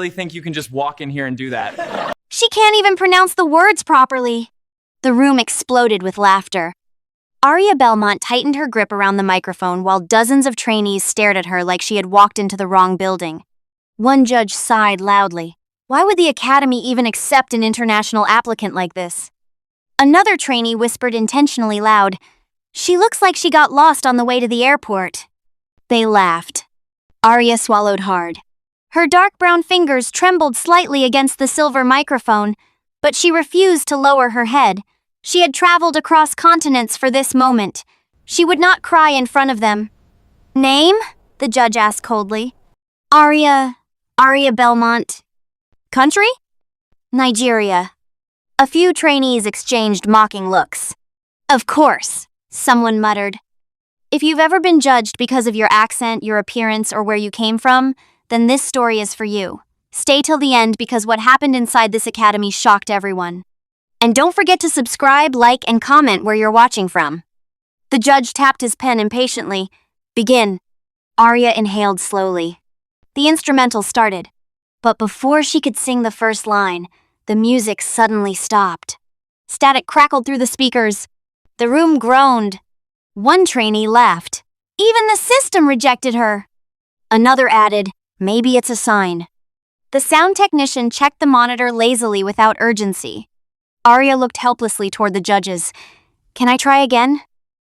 really think you can just walk in here and do that? She can't even pronounce the words properly. The room exploded with laughter. Aria Belmont tightened her grip around the microphone while dozens of trainees stared at her like she had walked into the wrong building. One judge sighed loudly. Why would the Academy even accept an international applicant like this? Another trainee whispered intentionally loud, "She looks like she got lost on the way to the airport." They laughed. Aria swallowed hard. Her dark brown fingers trembled slightly against the silver microphone, but she refused to lower her head. She had traveled across continents for this moment. She would not cry in front of them. "Name?" the judge asked coldly. Aria Belmont." "Country?" "Nigeria." A few trainees exchanged mocking looks. "Of course," someone muttered. If you've ever been judged because of your accent, your appearance, or where you came from, then this story is for you. Stay till the end because what happened inside this academy shocked everyone. And don't forget to subscribe, like, and comment where you're watching from. The judge tapped his pen impatiently. "Begin." Aria inhaled slowly. The instrumental started. But before she could sing the first line, the music suddenly stopped. Static crackled through the speakers. The room groaned. One trainee laughed. Even the system rejected her. Another added, "Maybe it's a sign." The sound technician checked the monitor lazily without urgency. Aria looked helplessly toward the judges. "Can I try again?"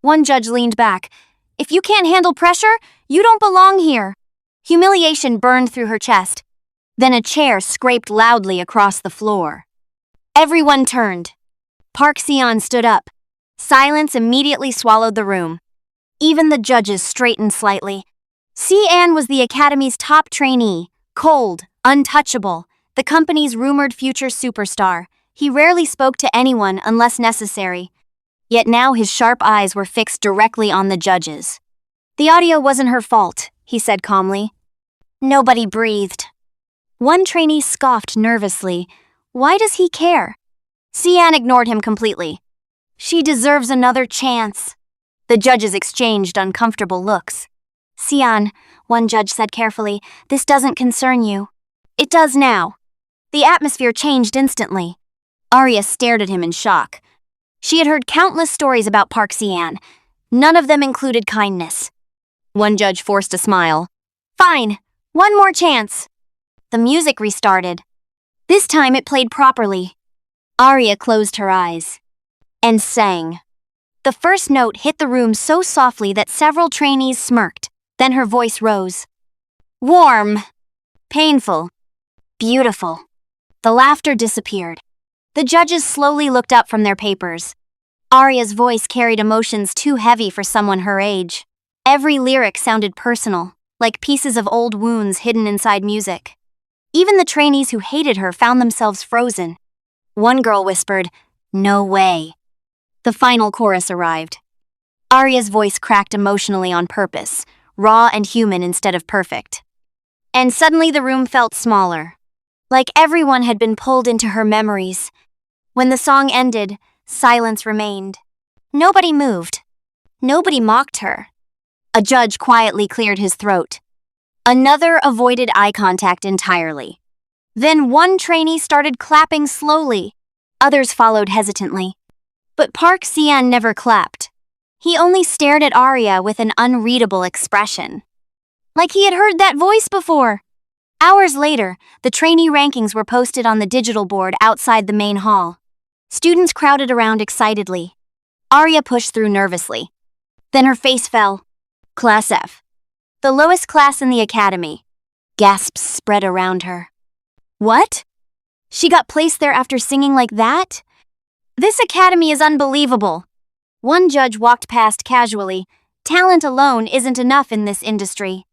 One judge leaned back. "If you can't handle pressure, you don't belong here." Humiliation burned through her chest. Then a chair scraped loudly across the floor. Everyone turned. Park Seon stood up. Silence immediately swallowed the room. Even the judges straightened slightly. Seon was the Academy's top trainee, cold, untouchable, the company's rumored future superstar. He rarely spoke to anyone unless necessary. Yet now his sharp eyes were fixed directly on the judges. "The audio wasn't her fault," he said calmly. Nobody breathed. One trainee scoffed nervously. "Why does he care?" Seon ignored him completely. "She deserves another chance." The judges exchanged uncomfortable looks. "Seon," one judge said carefully, "this doesn't concern you." "It does now." The atmosphere changed instantly. Aria stared at him in shock. She had heard countless stories about Park Seon. None of them included kindness. One judge forced a smile. "Fine, one more chance." The music restarted. This time it played properly. Aria closed her eyes and sang. The first note hit the room so softly that several trainees smirked. Then her voice rose. Warm. Painful. Beautiful. The laughter disappeared. The judges slowly looked up from their papers. Aria's voice carried emotions too heavy for someone her age. Every lyric sounded personal, like pieces of old wounds hidden inside music. Even the trainees who hated her found themselves frozen. One girl whispered, "No way." The final chorus arrived. Aria's voice cracked emotionally on purpose, raw and human instead of perfect. And suddenly the room felt smaller, like everyone had been pulled into her memories. When the song ended, silence remained. Nobody moved. Nobody mocked her. A judge quietly cleared his throat. Another avoided eye contact entirely. Then one trainee started clapping slowly. Others followed hesitantly. But Park Seon never clapped. He only stared at Aria with an unreadable expression. Like he had heard that voice before. Hours later, the trainee rankings were posted on the digital board outside the main hall. Students crowded around excitedly. Aria pushed through nervously. Then her face fell. Class F. The lowest class in the academy. Gasps spread around her. What? She got placed there after singing like that? This academy is unbelievable. One judge walked past casually. Talent alone isn't enough in this industry.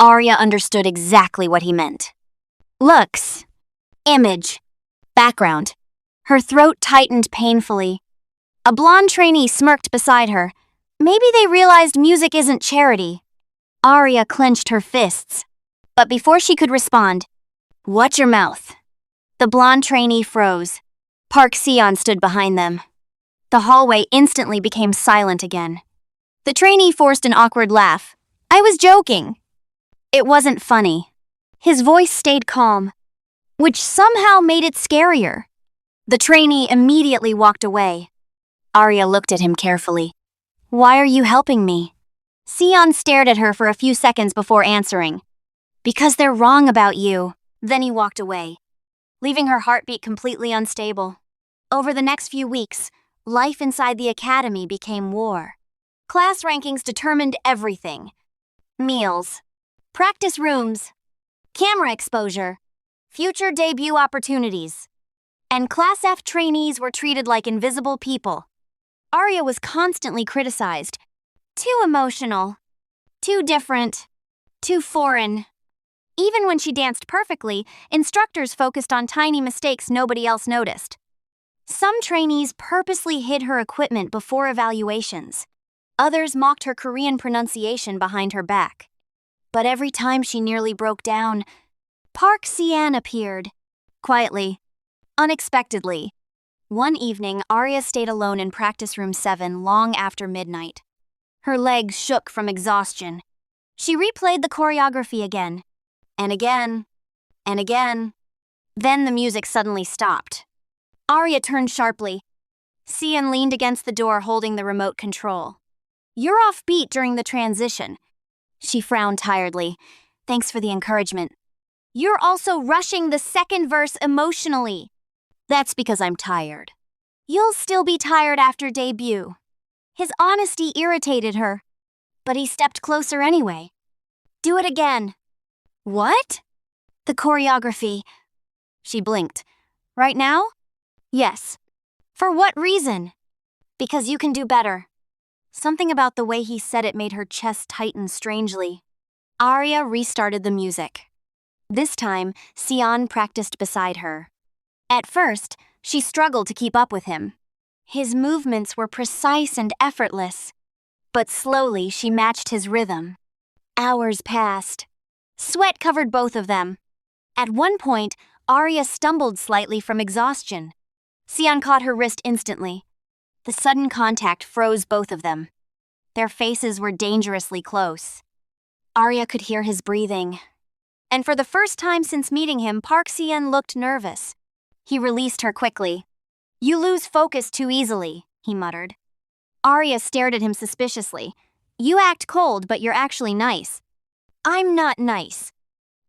Aria understood exactly what he meant. Looks. Image. Background. Her throat tightened painfully. A blonde trainee smirked beside her. Maybe they realized music isn't charity. Aria clenched her fists. But before she could respond, "Watch your mouth." The blonde trainee froze. Park Seon stood behind them. The hallway instantly became silent again. The trainee forced an awkward laugh. "I was joking." It wasn't funny. His voice stayed calm. which somehow made it scarier. The trainee immediately walked away. Aria looked at him carefully. "Why are you helping me?" Sion stared at her for a few seconds before answering. "Because they're wrong about you." Then he walked away, leaving her heartbeat completely unstable. Over the next few weeks, life inside the academy became war. Class rankings determined everything. Meals, practice rooms, camera exposure, future debut opportunities. And Class F trainees were treated like invisible people. Aria was constantly criticized. Too emotional, too different, too foreign. Even when she danced perfectly, instructors focused on tiny mistakes nobody else noticed. Some trainees purposely hid her equipment before evaluations. Others mocked her Korean pronunciation behind her back. But every time she nearly broke down, Park Si-an appeared. Quietly, unexpectedly. One evening, Aria stayed alone in practice room 7 long after midnight. Her legs shook from exhaustion. She replayed the choreography again, and again, and again. Then the music suddenly stopped. Aria turned sharply. Si-an leaned against the door holding the remote control. "You're off beat during the transition." She frowned tiredly. "Thanks for the encouragement." "You're also rushing the second verse emotionally." "That's because I'm tired." "You'll still be tired after debut." His honesty irritated her, but he stepped closer anyway. "Do it again." "What?" "The choreography." She blinked. "Right now?" "Yes." "For what reason?" "Because you can do better." Something about the way he said it made her chest tighten strangely. Aria restarted the music. This time, Sion practiced beside her. At first, she struggled to keep up with him. His movements were precise and effortless, but slowly she matched his rhythm. Hours passed. Sweat covered both of them. At one point, Aria stumbled slightly from exhaustion. Sion caught her wrist instantly. The sudden contact froze both of them. Their faces were dangerously close. Aria could hear his breathing. And for the first time since meeting him, Park Si-an looked nervous. He released her quickly. "You lose focus too easily," he muttered. Aria stared at him suspiciously. "You act cold, but you're actually nice." "I'm not nice."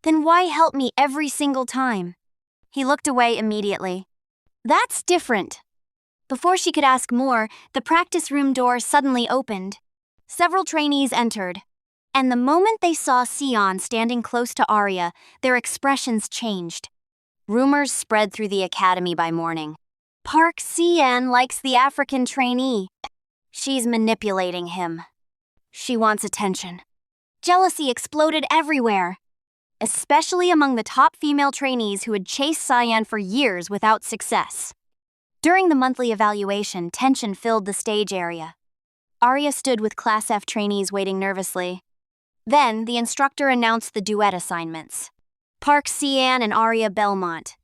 "Then why help me every single time?" He looked away immediately. "That's different." Before she could ask more, the practice room door suddenly opened. Several trainees entered. And the moment they saw Sion standing close to Aria, their expressions changed. Rumors spread through the academy by morning. "Park Si-an likes the African trainee. She's manipulating him. She wants attention." Jealousy exploded everywhere, especially among the top female trainees who had chased Sion for years without success. During the monthly evaluation, tension filled the stage area. Aria stood with Class F trainees waiting nervously. Then, the instructor announced the duet assignments. Park Si-an and Aria Belmont.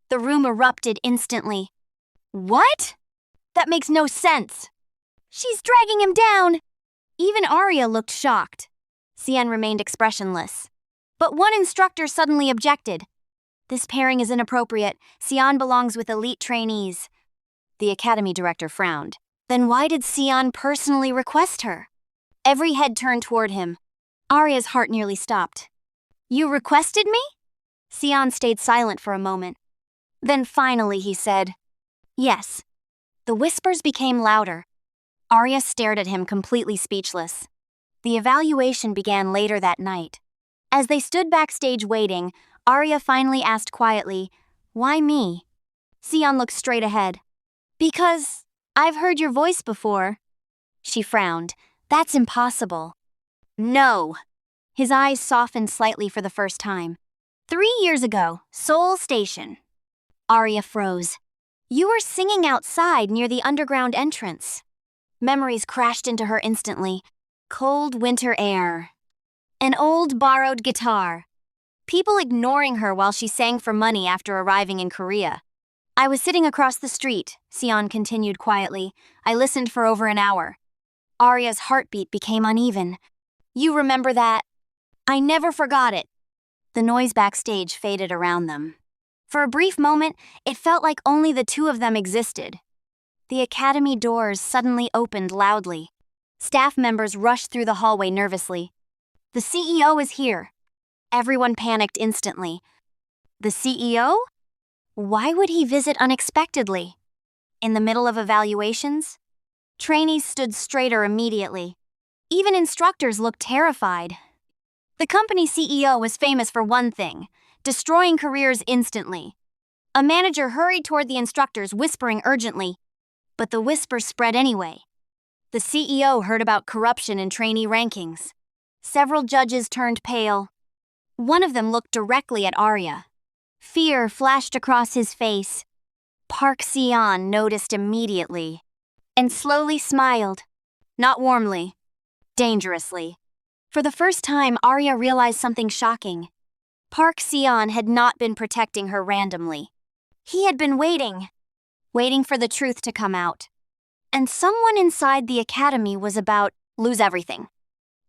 The room erupted instantly. "What? That makes no sense." "She's dragging him down." Even Aria looked shocked. Si-an remained expressionless. But one instructor suddenly objected. "This pairing is inappropriate. Sion belongs with elite trainees." The academy director frowned. Then why did Sion personally request her? Every head turned toward him. Aria's heart nearly stopped. "You requested me?" Sion stayed silent for a moment. Then finally he said, "Yes." The whispers became louder. Aria stared at him completely speechless. The evaluation began later that night. As they stood backstage waiting, Aria finally asked quietly, "Why me?" Sion looked straight ahead. "Because I've heard your voice before." She frowned. "That's impossible." "No." His eyes softened slightly for the first time. 3 years ago, Seoul Station." Aria froze. "You were singing outside near the underground entrance." Memories crashed into her instantly. Cold winter air. An old borrowed guitar. People ignoring her while she sang for money after arriving in Korea. "I was sitting across the street," Sion continued quietly. "I listened for over an hour." Aria's heartbeat became uneven. "You remember that?" "I never forgot it." The noise backstage faded around them. For a brief moment, it felt like only the two of them existed. The academy doors suddenly opened loudly. Staff members rushed through the hallway nervously. The CEO is here. Everyone panicked instantly. The CEO? Why would he visit unexpectedly? In the middle of evaluations? Trainees stood straighter immediately. Even instructors looked terrified. The company CEO was famous for one thing: destroying careers instantly. A manager hurried toward the instructors, whispering urgently, but the whisper spread anyway. The CEO heard about corruption in trainee rankings. Several judges turned pale. One of them looked directly at Aria. Fear flashed across his face. Park Seon noticed immediately and slowly smiled. Not warmly, dangerously. For the first time, Aria realized something shocking. Park Seon had not been protecting her randomly. He had been waiting for the truth to come out. And someone inside the academy was about lose everything.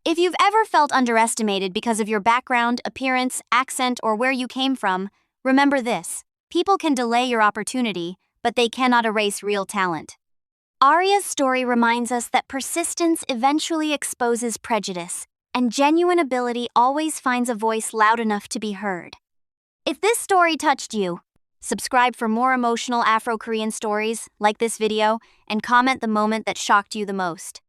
If you've ever felt underestimated because of your background, appearance, accent, or where you came from, remember this: people can delay your opportunity, but they cannot erase real talent. Aria's story reminds us that persistence eventually exposes prejudice, and genuine ability always finds a voice loud enough to be heard. If this story touched you, subscribe for more emotional Afro Korean stories, like this video, and comment the moment that shocked you the most.